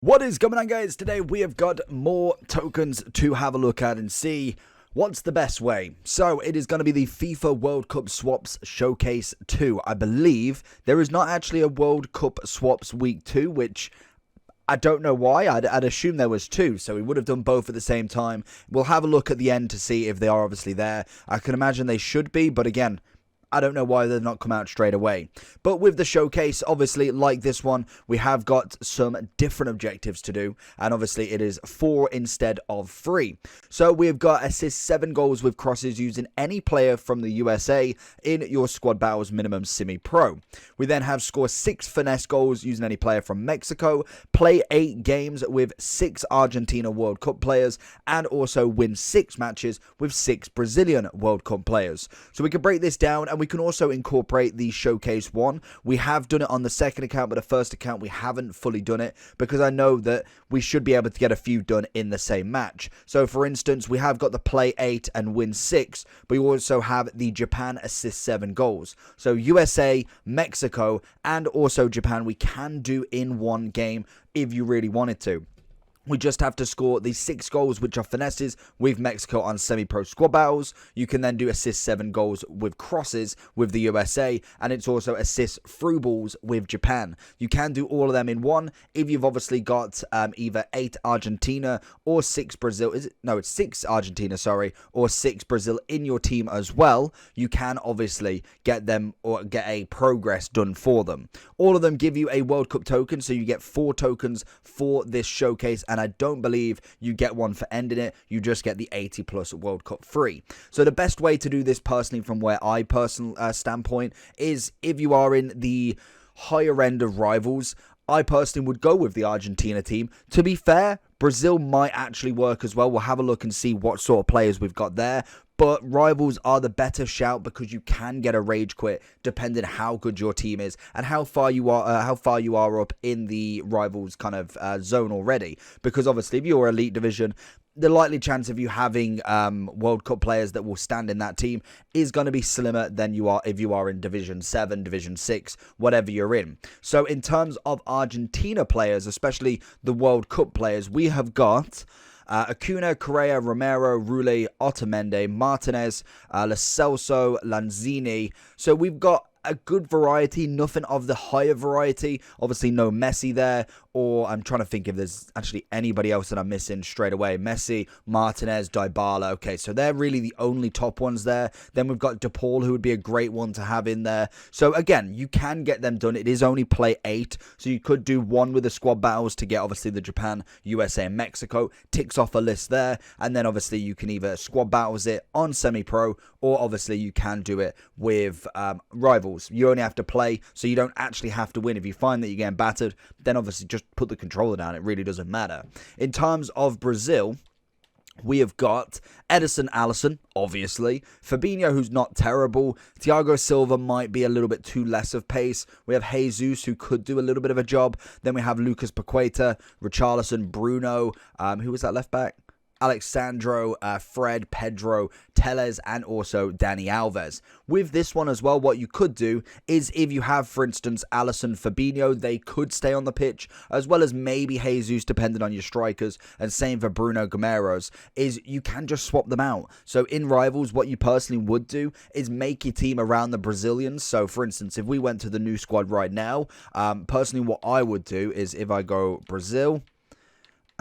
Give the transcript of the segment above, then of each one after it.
What is going on, guys? Today we have got more tokens to have a look at and see what's the best way. So it is going to be the FIFA World Cup Swaps Showcase 2. I believe there is not actually a World Cup Swaps Week 2, which I don't know why. I'd assume there was two, so we would have done both at the same time. We'll have a look at the end to see if they are obviously there. I can imagine they should be, but again, I don't know why they're not come out straight away. But with the showcase, obviously, like this one, we have got some different objectives to do. And obviously, it is 4 instead of 3. So we've got assist 7 goals with crosses using any player from the USA in your squad battles minimum semi-pro. We then have score 6 finesse goals using any player from Mexico. Play 8 games with 6 Argentina World Cup players. And also win 6 matches with 6 Brazilian World Cup players. So we can break this down and we can also incorporate the Showcase 1. We have done it on the second account, but the first account we haven't fully done it because I know that we should be able to get a few done in the same match. So for instance, we have got the play 8 and win 6, but we also have the Japan assist 7 goals. So USA, Mexico, and also Japan we can do in one game if you really wanted to. We just have to score the 6 goals, which are finesses, with Mexico on semi-pro squad battles. You can then do assist 7 goals with crosses with the USA, and it's also assist through balls with Japan. You can do all of them in one if you've obviously got either 8 Argentina or 6 Brazil. It's 6 Argentina, sorry, or 6 Brazil in your team as well. You can obviously get them or get a progress done for them. All of them give you a World Cup token, so you get 4 tokens for this showcase, and I don't believe you get one for ending it. You just get the 80 plus World Cup free. So the best way to do this personally from where I personal standpoint is if you are in the higher end of rivals, I personally would go with the Argentina team. To be fair, Brazil might actually work as well. We'll have a look and see what sort of players we've got there. But rivals are the better shout because you can get a rage quit depending how good your team is and how far you are up in the rivals kind of zone already. Because obviously, if you're elite division, the likely chance of you having World Cup players that will stand in that team is going to be slimmer than you are if you are in Division 7, Division 6, whatever you're in. So in terms of Argentina players, especially the World Cup players, we have got Acuna, Correa, Romero, Rulli, Otamendi, Martinez, Lo Celso, Lanzini. So we've got a good variety, nothing of the higher variety. Obviously, no Messi there, or I'm trying to think if there's actually anybody else that I'm missing straight away. Messi, Martinez, Dybala. Okay, so they're really the only top ones there. Then we've got De Paul, who would be a great one to have in there. So again, you can get them done. It is only play 8, so you could do one with the squad battles to get obviously the Japan, USA, and Mexico. Ticks off a list there, and then obviously you can either squad battles it on semi-pro, or obviously you can do it with rivals. You only have to play, so you don't actually have to win. If you find that you're getting battered, then obviously just put the controller down. It really doesn't matter. In terms of Brazil, we have got Edison, Alisson, obviously. Fabinho, who's not terrible. Thiago Silva might be a little bit too less of pace. We have Jesus, who could do a little bit of a job. Then we have Lucas Paqueta, Richarlison, Bruno. Who was that left back? Alexandro, Fred, Pedro, Telles, and also Dani Alves. With this one as well, what you could do is if you have, for instance, Alisson, Fabinho, they could stay on the pitch, as well as maybe Jesus, depending on your strikers, and same for Bruno Gomes, is you can just swap them out. So in Rivals, what you personally would do is make your team around the Brazilians. So for instance, if we went to the new squad right now, personally what I would do is if I go Brazil,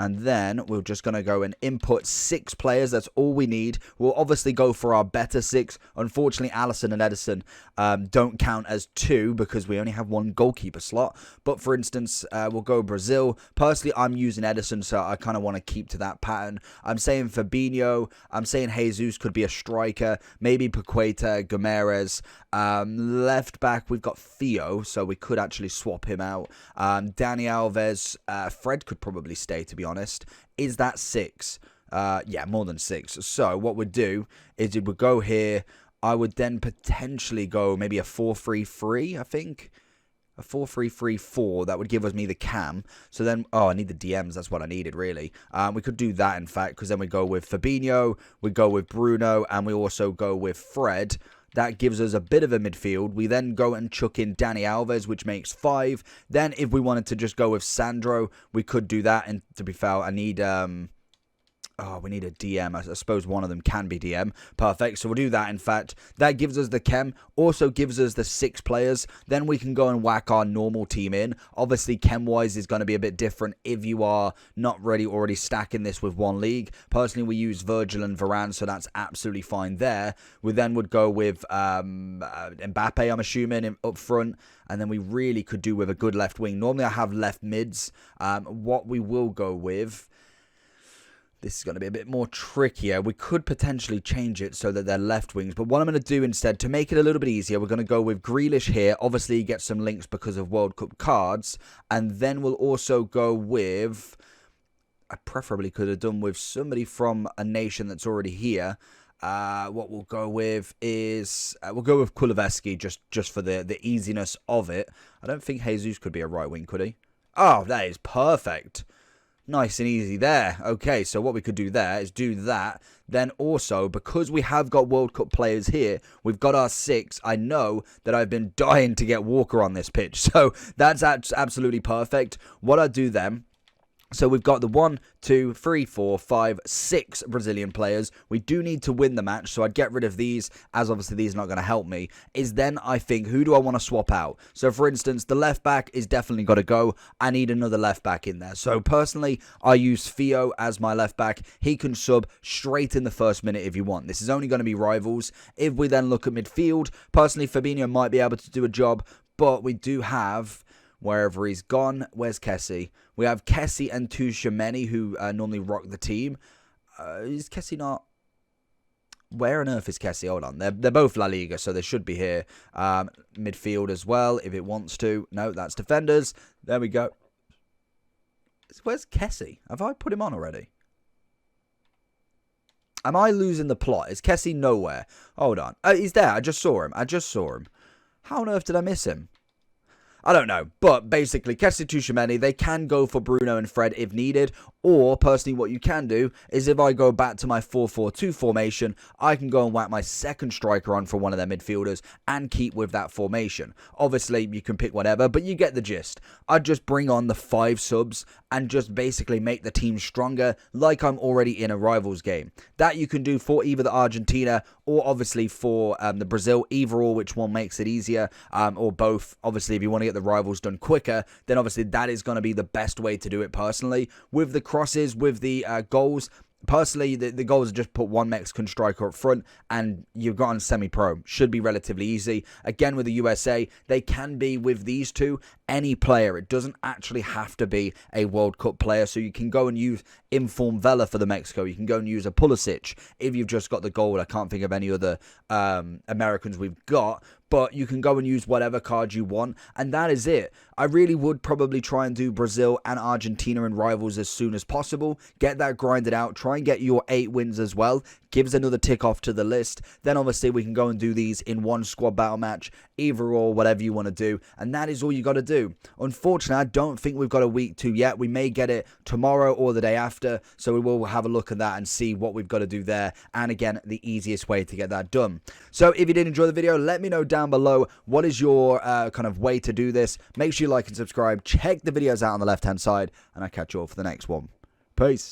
and then we're just going to go and input 6 players. That's all we need. We'll obviously go for our better 6. Unfortunately, Alisson and Edison don't count as 2 because we only have 1 goalkeeper slot. But for instance, we'll go Brazil. Personally, I'm using Edison, so I kind of want to keep to that pattern. I'm saying Fabinho. I'm saying Jesus could be a striker. Maybe Paqueta, Gomes. Left back, we've got Theo, so we could actually swap him out. Dani Alves. Fred could probably stay, to be honest. Is that 6? Yeah, more than 6. So what we'd do is it would go here. I would then potentially go maybe a 4-3-3, I think. A 4-3-3-4. That would give us me the cam. So then, I need the DMs. That's what I needed, really. We could do that, in fact, because then we go with Fabinho, we go with Bruno, and we also go with Fred. That gives us a bit of a midfield. We then go and chuck in Dani Alves, which makes 5. Then if we wanted to just go with Sandro, we could do that. And to be fair, I need... we need a DM. I suppose one of them can be DM. Perfect. So we'll do that, in fact. That gives us the chem. Also gives us the 6 players. Then we can go and whack our normal team in. Obviously, chem-wise is going to be a bit different if you are not really already stacking this with one league. Personally, we use Virgil and Varane, so that's absolutely fine there. We then would go with Mbappe, I'm assuming, up front. And then we really could do with a good left wing. Normally, I have left mids. What we will go with... This is going to be a bit more trickier. We could potentially change it so that they're left wings. But what I'm going to do instead, to make it a little bit easier, we're going to go with Grealish here. Obviously, you get some links because of World Cup cards. And then we'll also go with... I preferably could have done with somebody from a nation that's already here. What we'll go with is... we'll go with Kuleveski just for the easiness of it. I don't think Jesus could be a right wing, could he? Oh, that is perfect. Nice and easy there. Okay, so what we could do there is do that. Then also, because we have got World Cup players here, we've got our 6. I know that I've been dying to get Walker on this pitch. So that's absolutely perfect. What I do then... So we've got the 1, 2, 3, 4, 5, 6 Brazilian players. We do need to win the match, so I'd get rid of these, as obviously these are not going to help me. Is then I think, who do I want to swap out? So for instance, the left back is definitely got to go. I need another left back in there. So personally, I use Theo as my left back. He can sub straight in the first minute if you want. This is only going to be rivals. If we then look at midfield, personally, Fabinho might be able to do a job, but we do have... Wherever he's gone, where's Kessie? We have Kessie and Tchouaméni who normally rock the team. Is Kessie not? Where on earth is Kessie? Hold on. They're both La Liga, so they should be here. Midfield as well, if it wants to. No, that's defenders. There we go. Where's Kessie? Have I put him on already? Am I losing the plot? Is Kessie nowhere? Hold on. He's there. I just saw him. How on earth did I miss him? I don't know, but basically, Kessie, Tchouaméni, they can go for Bruno and Fred if needed, or personally what you can do is if I go back to my 4-4-2 formation, I can go and whack my second striker on for one of their midfielders and keep with that formation. Obviously, you can pick whatever, but you get the gist. I'd just bring on the 5 subs and just basically make the team stronger like I'm already in a rivals game. That you can do for either the Argentina or obviously for the Brazil, either or which one makes it easier, or both. Obviously, if you want to get the rivals done quicker, then obviously that is going to be the best way to do it personally. With the crosses, with the goals, personally, the goals are just put one Mexican striker up front and you've got on semi-pro. Should be relatively easy. Again, with the USA, they can be with these two any player. It doesn't actually have to be a World Cup player, so you can go and use Inform Vela for the Mexico. You can go and use a Pulisic if you've just got the gold. I can't think of any other Americans we've got, but you can go and use whatever card you want, and that is it. I really would probably try and do Brazil and Argentina in rivals as soon as possible. Get that grinded out. Try and get your 8 wins as well. Gives another tick off to the list. Then obviously we can go and do these in one squad battle match, either or, whatever you want to do, and that is all you got to do. Unfortunately, I don't think we've got a week 2 yet. We may get it tomorrow or the day after, so we will have a look at that and see what we've got to do there, and again, the easiest way to get that done. So if you did enjoy the video, let me know down below what is your kind of way to do this. Make sure you like and subscribe. Check the videos out on the left hand side, and I'll catch you all for the next one. Peace.